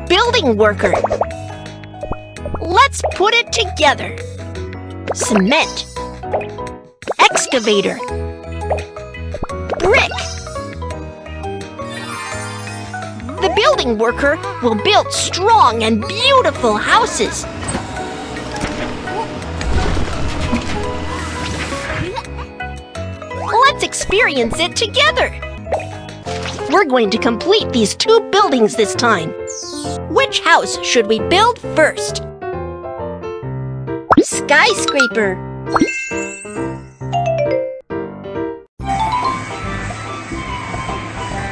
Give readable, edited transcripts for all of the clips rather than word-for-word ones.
Building worker. Let's put it together. Cement. Excavator. Brick. The building worker will build strong and beautiful houses. Let's experience it together. We're going to complete these 2 buildings this time. Which house should we build first? Skyscraper.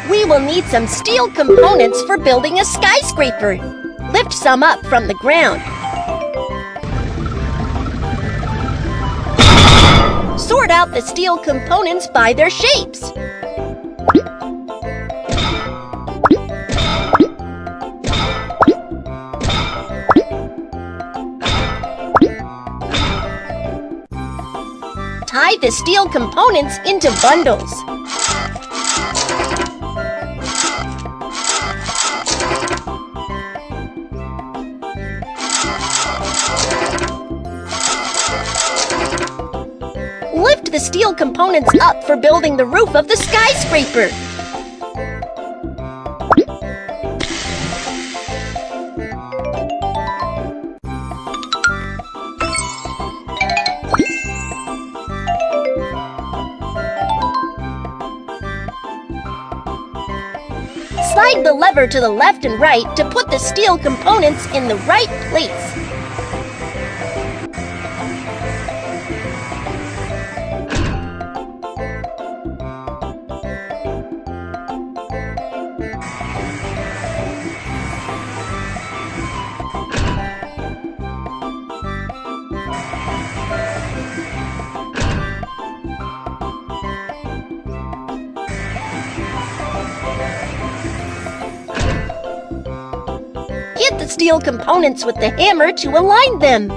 We will need some steel components for building a skyscraper. Lift some up from the ground. Sort out the steel components by their shapes. Tie the steel components into bundles. Lift the steel components up for building the roof of the skyscraper. Slide the lever to the left and right to put the steel components in the right place. Hit the steel components with the hammer to align them.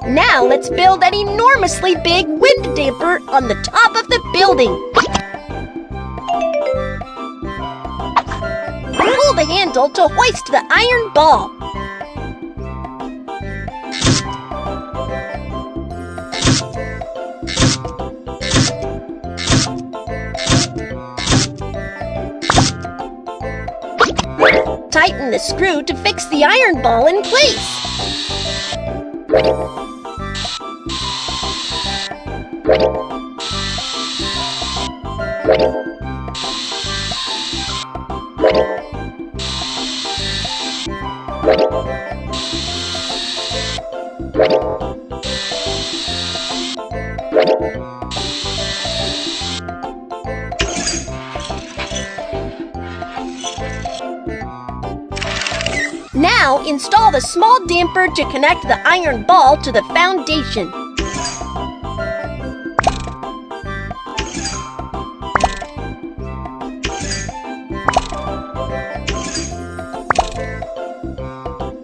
Now let's build an enormously big wind damper on the top of the building. Pull the handle to hoist the iron ball. Tighten the screw to fix the iron ball in place. Now install the small damper to connect the iron ball to the foundation.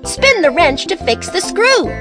Spin the wrench to fix the screw.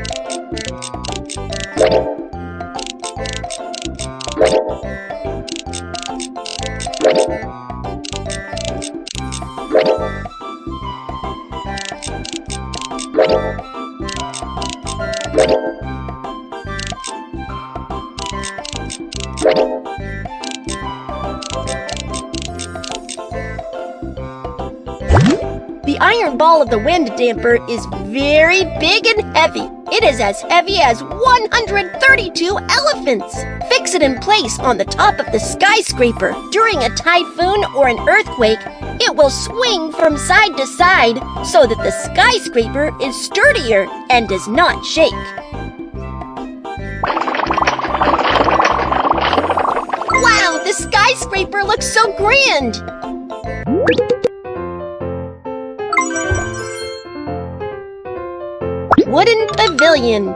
The iron ball of the wind damper is very big and heavy. It is as heavy as 132 elephants. Fix it in place on the top of the skyscraper. During a typhoon or an earthquake, it will swing from side to side so that the skyscraper is sturdier and does not shake. Wow, the skyscraper looks so grand! wooden pavilion.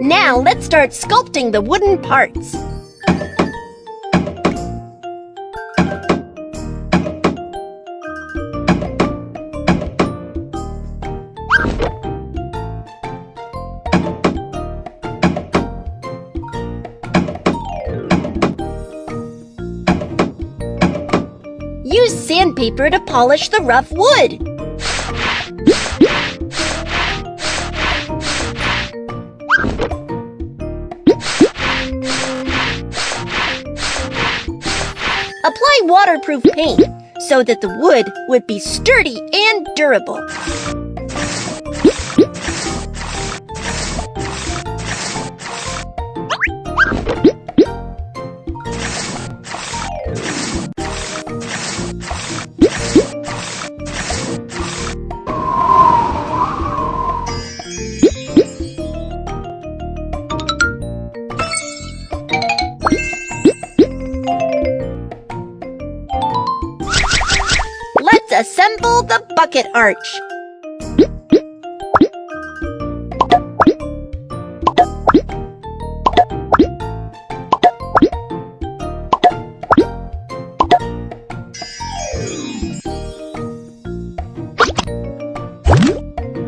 Now let's start sculpting the wooden parts. Use sandpaper to polish the rough wood. Apply waterproof paint so that the wood would be sturdy and durable. Let's assemble the bucket arch.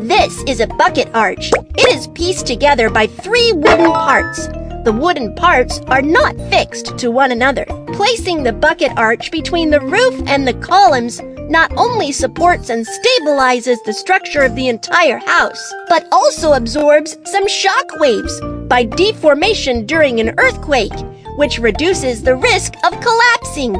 This is a bucket arch. It is pieced together by 3 wooden parts. The wooden parts are not fixed to one another. Placing the bucket arch between the roof and the columns not only supports and stabilizes the structure of the entire house, but also absorbs some shock waves by deformation during an earthquake, which reduces the risk of collapsing.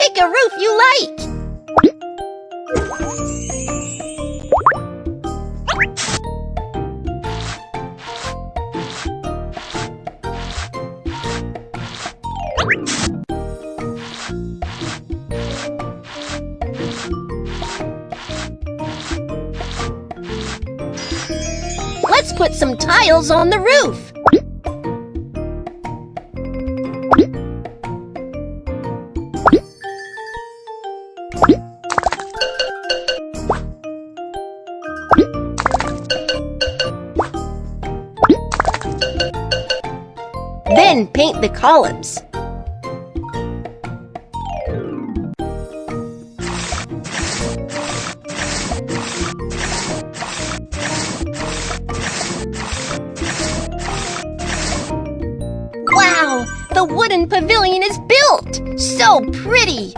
Pick a roof you like. Let's put some tiles on the roof. Then paint the columns. Wow! The wooden pavilion is built! So pretty!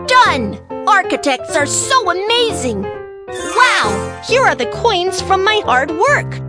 Done! Architects are so amazing! Wow! Here are the coins from my hard work!